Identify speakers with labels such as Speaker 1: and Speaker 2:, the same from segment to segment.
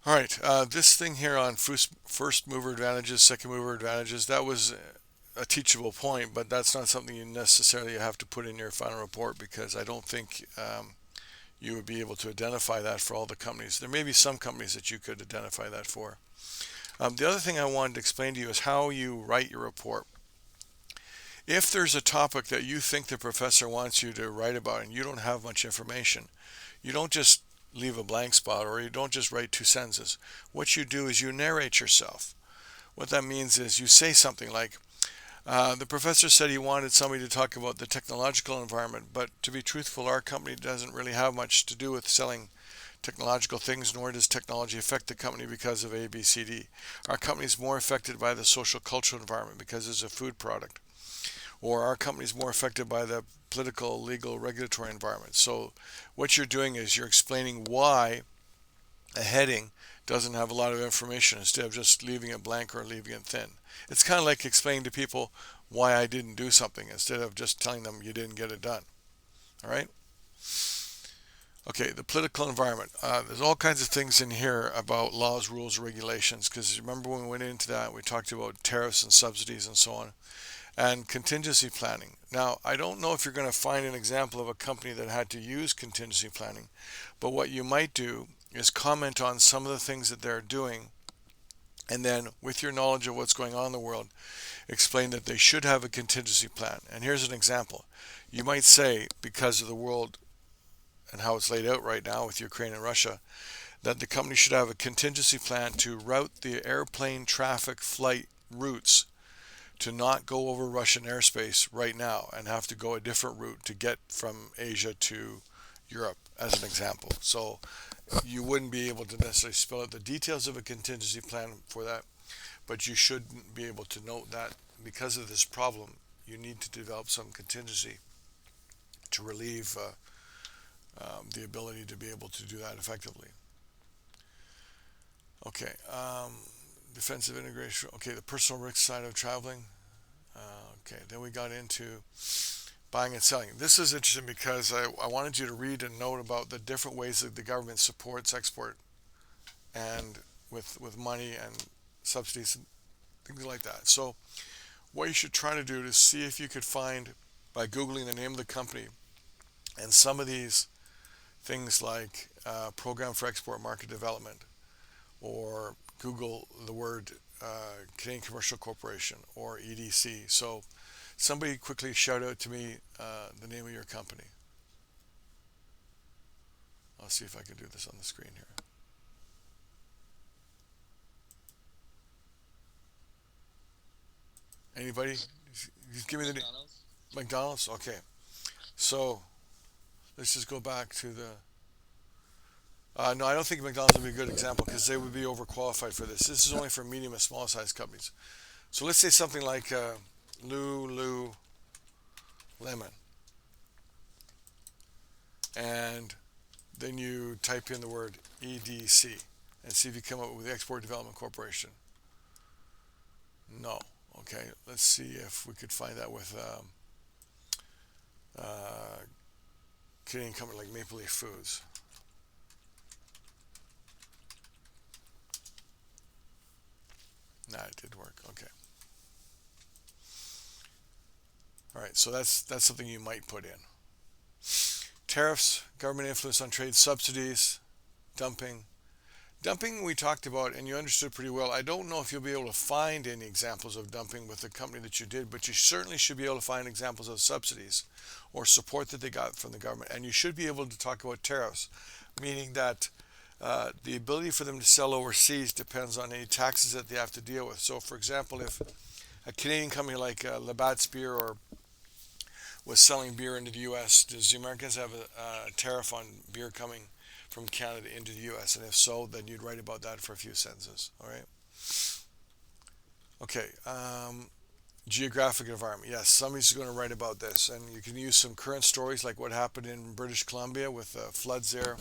Speaker 1: All right, this thing here on first mover advantages, second mover advantages, that was a teachable point, but that's not something you necessarily have to put in your final report because I don't think you would be able to identify that for all the companies. There may be some companies that you could identify that for. The other thing I wanted to explain to you is how you write your report. If there's a topic that you think the professor wants you to write about and you don't have much information, you don't just leave a blank spot or you don't just write two sentences. What you do is you narrate yourself. What that means is you say something like, the professor said he wanted somebody to talk about the technological environment, but to be truthful, our company doesn't really have much to do with selling technological things, nor does technology affect the company because of A, B, C, D. Our company is more affected by the social cultural environment because it's a food product. Or our company is more affected by the political, legal, regulatory environment. So what you're doing is you're explaining why a heading doesn't have a lot of information instead of just leaving it blank or leaving it thin. It's kind of like explaining to people why I didn't do something instead of just telling them you didn't get it done. All right? Okay, the political environment. There's all kinds of things in here about laws, rules, regulations, because remember when we went into that, we talked about tariffs and subsidies and so on, and contingency planning. Now, I don't know if you're going to find an example of a company that had to use contingency planning, but what you might do is comment on some of the things that they're doing, and then with your knowledge of what's going on in the world, explain that they should have a contingency plan. And here's an example. You might say, because of the world and how it's laid out right now with Ukraine and Russia, that the company should have a contingency plan to route the airplane traffic flight routes to not go over Russian airspace right now and have to go a different route to get from Asia to Europe, as an example. So you wouldn't be able to necessarily spell out the details of a contingency plan for that, but you should be able to note that because of this problem, you need to develop some contingency to relieve the ability to be able to do that effectively. Okay, defensive integration. Okay, the personal risk side of traveling. Okay, then we got into buying and selling. This is interesting because I wanted you to read and note about the different ways that the government supports export and with money and subsidies and things like that. So what you should try to do is see if you could find by Googling the name of the company and some of these things like Program for Export Market Development or Google the word Canadian Commercial Corporation or EDC. So somebody quickly shout out to me the name of your company. I'll see if I can do this on the screen here. Anybody? Just give me the name. McDonald's? Okay. So let's just go back to the. No, I don't think McDonald's would be a good example because they would be overqualified for this. This is only for medium and small size companies. So let's say something like Lulu Lemon. And then you type in the word EDC and see if you come up with the Export Development Corporation. No. Okay, let's see if we could find that with Canadian company like Maple Leaf Foods. Nah, it did work. Okay. All right, so that's something you might put in. Tariffs, government influence on trade, subsidies, dumping. Dumping we talked about and you understood pretty well. I don't know if you'll be able to find any examples of dumping with the company that you did, but you certainly should be able to find examples of subsidies or support that they got from the government. And you should be able to talk about tariffs, meaning that the ability for them to sell overseas depends on any taxes that they have to deal with. So, for example, if a Canadian company like Labatt's Beer or was selling beer into the U.S., does the Americans have a tariff on beer coming from Canada into the U.S.? And if so, then you'd write about that for a few sentences. All right. Okay. Geographic environment. Yes, somebody's going to write about this, and you can use some current stories like what happened in British Columbia with floods there,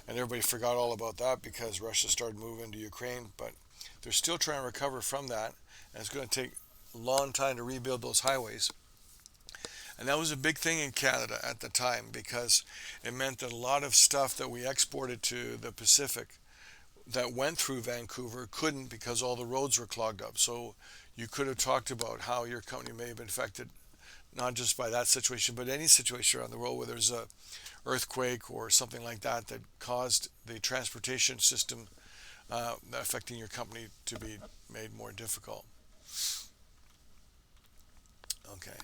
Speaker 1: and everybody forgot all about that because Russia started moving to Ukraine, but they're still trying to recover from that, and it's going to take a long time to rebuild those highways. And that was a big thing in Canada at the time because it meant that a lot of stuff that we exported to the Pacific that went through Vancouver couldn't because all the roads were clogged up. So you could have talked about how your company may have been affected, not just by that situation, but any situation around the road where there's a earthquake or something like that that caused the transportation system affecting your company to be made more difficult. Okay.